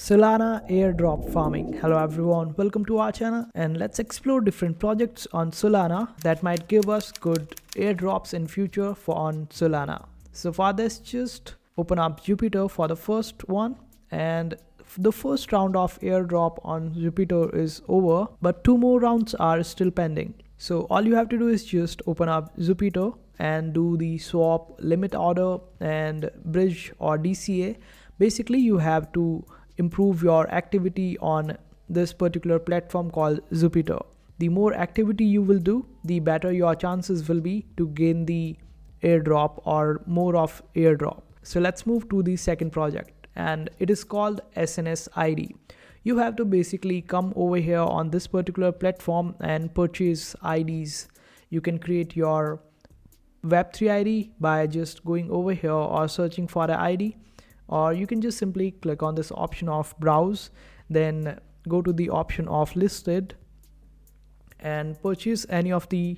Solana Airdrop farming. Hello everyone, welcome to our channel and let's explore different projects on Solana that might give us good airdrops in future on Solana. So for this, just open up Jupiter for the first one, and the first round of airdrop on Jupiter is over, but two more rounds are still pending. So all you have to do is just open up Jupiter and do the swap, limit order and bridge or DCA. Basically you have to improve your activity on this particular platform called Jupiter. The more activity you will do, the better your chances will be to gain the airdrop or more of airdrop. So let's move to the second project, and it is called SNS ID. You have to basically come over here on this particular platform and purchase IDs. You can create your Web3 ID by just going over here or searching for the ID, or you can just simply click on this option of browse, then go to the option of listed and purchase any of the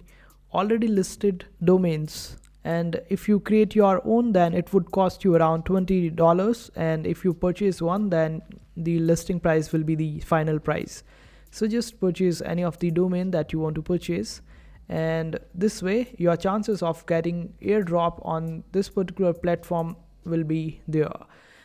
already listed domains. And if you create your own, then it would cost you around $20, and if you purchase one, then the listing price will be the final price. So just purchase any of the domain that you want to purchase, and this way your chances of getting airdrop on this particular platform will be there.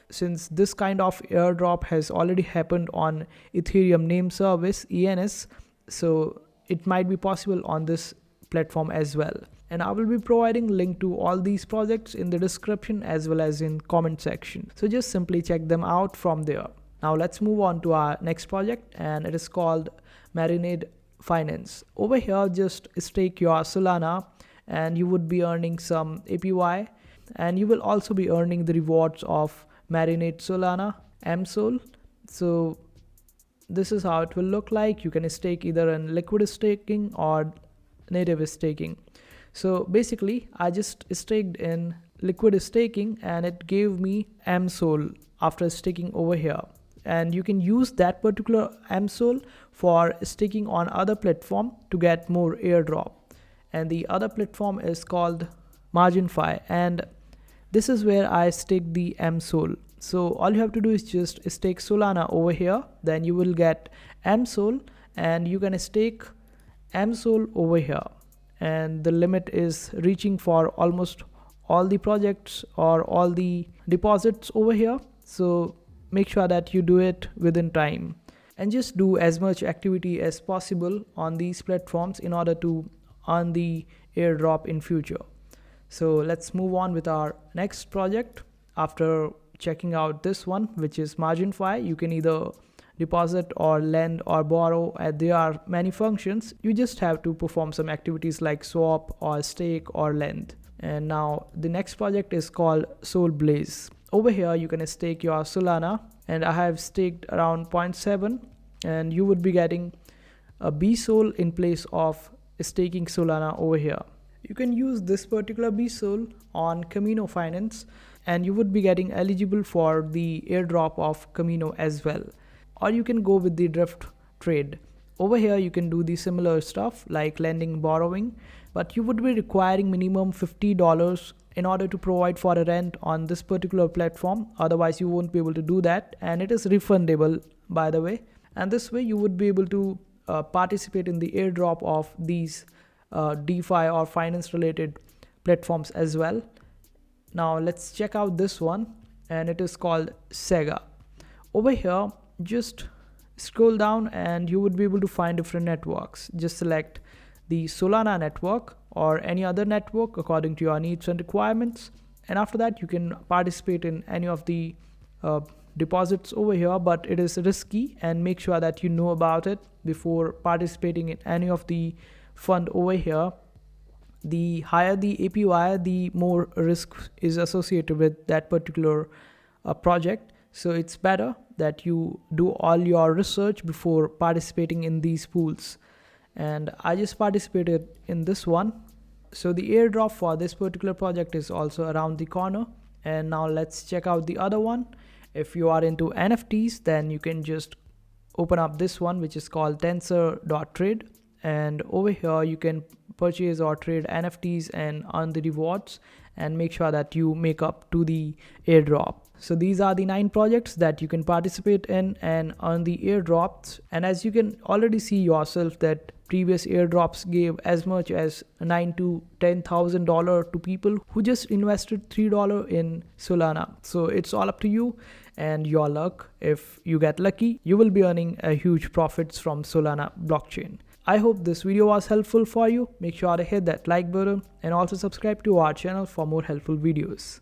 Since this kind of airdrop has already happened on Ethereum name service ENS, so it might be possible on this platform as well. And I will be providing link to all these projects in the description as well as in comment section. So just simply check them out from there. Now let's move on to our next project, and it is called Marina Finance. Over here, just stake your Solana and you would be earning some APY, and you will also be earning the rewards of Marinate Solana MSOL. So this is how it will look like. You can stake either in liquid staking or native staking. So basically I just staked in liquid staking and it gave me MSOL after staking over here, and you can use that particular MSOL for staking on other platform to get more airdrop. And the other platform is called MarginFi, and this is where I stake the MSOL. So all you have to do is just stake Solana over here, then you will get MSOL and you can stake MSOL over here, and the limit is reaching for almost all the projects or all the deposits over here. So make sure that you do it within time and just do as much activity as possible on these platforms in order to earn the airdrop in future. So let's move on with our next project. After checking out this one, which is MarginFi, you can either deposit or lend or borrow, and there are many functions. You just have to perform some activities like swap or stake or lend. And now the next project is called SoulBlaze. Over here you can stake your Solana, and I have staked around 0.7, and you would be getting a BSOL in place of staking Solana over here. You can use this particular BSOL on Marina Finance, and you would be getting eligible for the airdrop of Camino as well. Or you can go with the drift trade. Over here you can do the similar stuff like lending, borrowing, but you would be requiring minimum $50 in order to provide for a rent on this particular platform. Otherwise you won't be able to do that, and it is refundable, by the way. And this way you would be able to participate in the airdrop of these DeFi or finance related platforms as well. Now let's check out this one, and it is called Sega. Over here just scroll down and you would be able to find different networks. Just select the Solana network or any other network according to your needs and requirements, and after that you can participate in any of the deposits over here, but it is risky, and make sure that you know about it before participating in any of the fund over here. The higher the APY, the more risk is associated with that particular project. So it's better that you do all your research before participating in these pools. And I just participated in this one. So the airdrop for this particular project is also around the corner. And now let's check out the other one. If you are into NFTs, then you can just open up this one, which is called Tensor.trade. And over here you can purchase or trade NFTs and earn the rewards, and make sure that you make up to the airdrop. So these are the 9 projects that you can participate in and earn the airdrops. And as you can already see yourself that previous airdrops gave as much as $9,000 to $10,000 to people who just invested $3 in Solana. So it's all up to you and your luck. If you get lucky, you will be earning a huge profits from Solana blockchain. I hope this video was helpful for you. Make sure to hit that like button and also subscribe to our channel for more helpful videos.